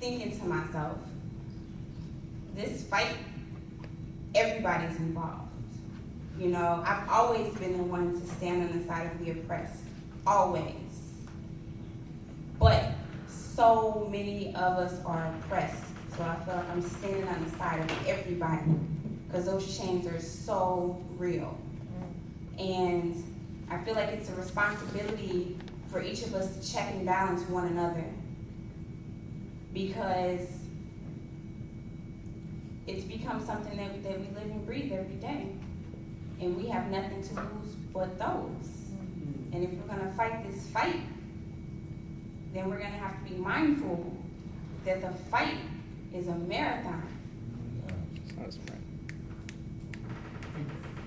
thinking to myself, this fight, everybody's involved. You know, I've always been the one to stand on the side of the oppressed, always. But so many of us are oppressed, so I feel like I'm standing on the side of everybody, because those chains are so real. And I feel like it's a responsibility for each of us to check and balance one another, because it's become something that we live and breathe every day. And we have nothing to lose but those. And if we're gonna fight this fight, then we're gonna have to be mindful that the fight is a marathon. That's right.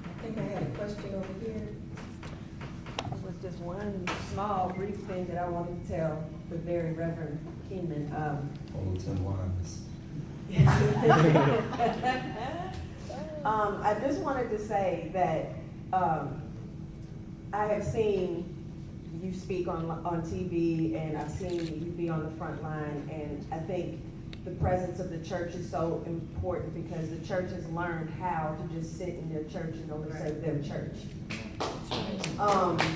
I think I had a question over here. It was just one small, brief thing that I wanted to tell the very Reverend Kinman. Old Tim Wines. I just wanted to say that I have seen you speak on TV, and I've seen you be on the front line, and I think the presence of the church is so important, because the church has learned how to just sit in their church and only serve their church.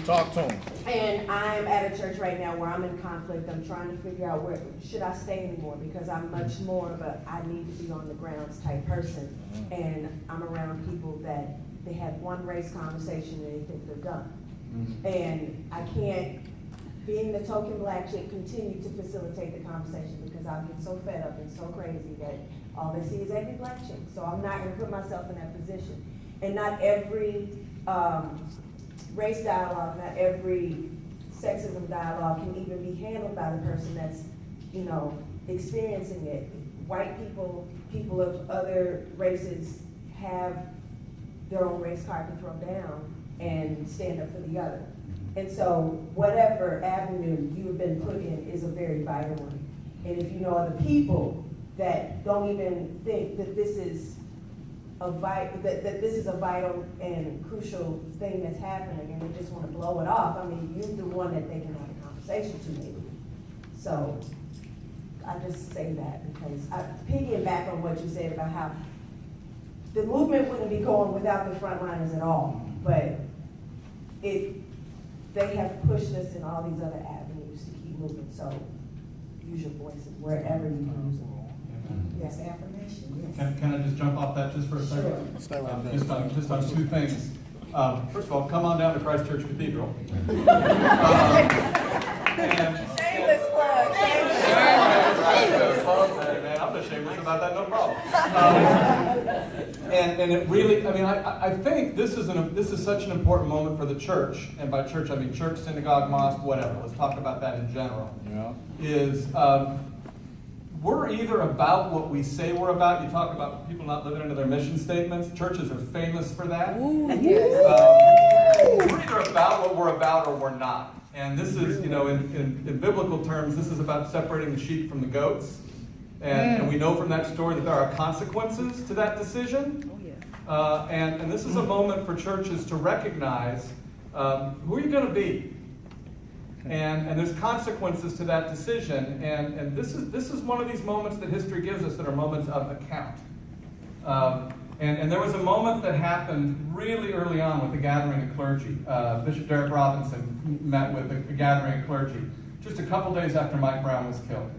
Talk to him. And I'm at a church right now where I'm in conflict. I'm trying to figure out where should I stay anymore, because I'm much more of a I need to be on the grounds type person. And I'm around people that they have one race conversation and they think they're done. And I can't, being the token black chick, continue to facilitate the conversation, because I'll get so fed up and so crazy that all they see is every black chick. So I'm not going to put myself in that position. And not every race dialogue, not every sexism dialogue can even be handled by the person that's, you know, experiencing it. White people, people of other races have their own race card to throw down and stand up for the other. And so whatever avenue you have been put in is a very vital one. And if you know other people that don't even think that this is a this is a vital and crucial thing that's happening, and they just want to blow it off, I mean, you're the one that they can have a conversation to maybe. So I just say that because I piggyback on what you said about how the movement wouldn't be going without the frontliners at all, but they have pushed us in all these other avenues to keep moving. So use your voices wherever you can use them. Yes, affirmation. Yes. Can I just jump off that just for a second? Sure. Just on two things. First of all, come on down to Christ Church Cathedral. Shameless plug. Man, I'm not shameless about that, no problem. And it really, I mean, I think this is such an important moment for the church, and by church I mean church, synagogue, mosque, whatever. Let's talk about that in general. Yeah. Is we're either about what we say we're about. You talk about people not living into their mission statements. Churches are famous for that. We're either about what we're about or we're not. And this is, you know, in biblical terms, this is about separating the sheep from the goats. And we know from that story that there are consequences to that decision. And this is a moment for churches to recognize who are you going to be? And there's consequences to that decision. And this is one of these moments that history gives us that are moments of account. And there was a moment that happened really early on with the gathering of clergy. Bishop Derek Robinson met with a gathering of clergy just a couple days after Mike Brown was killed.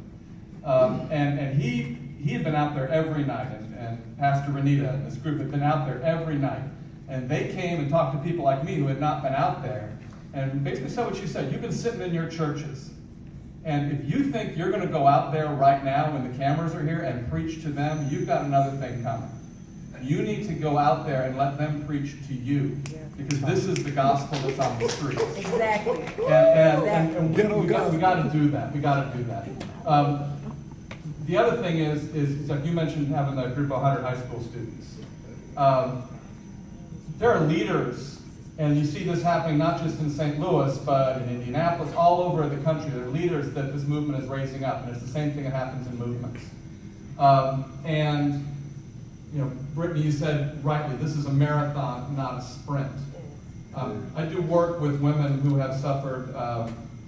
And he had been out there every night, and Pastor Renita and this group had been out there every night. And they came and talked to people like me who had not been out there, and basically said what she said: you've been sitting in your churches, and if you think you're going to go out there right now when the cameras are here and preach to them, you've got another thing coming. You need to go out there and let them preach to you, because this is the gospel that's on the streets. Exactly. And we got to do that. We got to do that. The other thing is like you mentioned, having a group of 100 high school students. There are leaders, and you see this happening not just in St. Louis, but in Indianapolis, all over the country. There are leaders that this movement is raising up, and it's the same thing that happens in movements. And you know, Brittany, you said rightly, this is a marathon, not a sprint. I do work with women who have suffered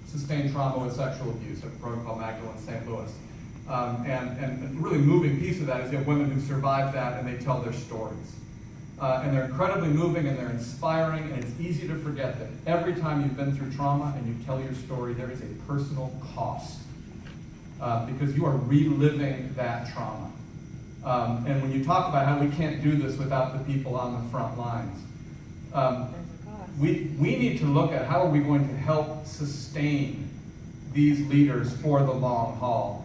sustained trauma with sexual abuse at Protocol Magdalene, St. Louis. And a really moving piece of that is you have women who survived that and they tell their stories. And they're incredibly moving and they're inspiring, and it's easy to forget that every time you've been through trauma and you tell your story, there is a personal cost. Because you are reliving that trauma. And when you talk about how we can't do this without the people on the front lines, we need to look at how are we going to help sustain these leaders for the long haul.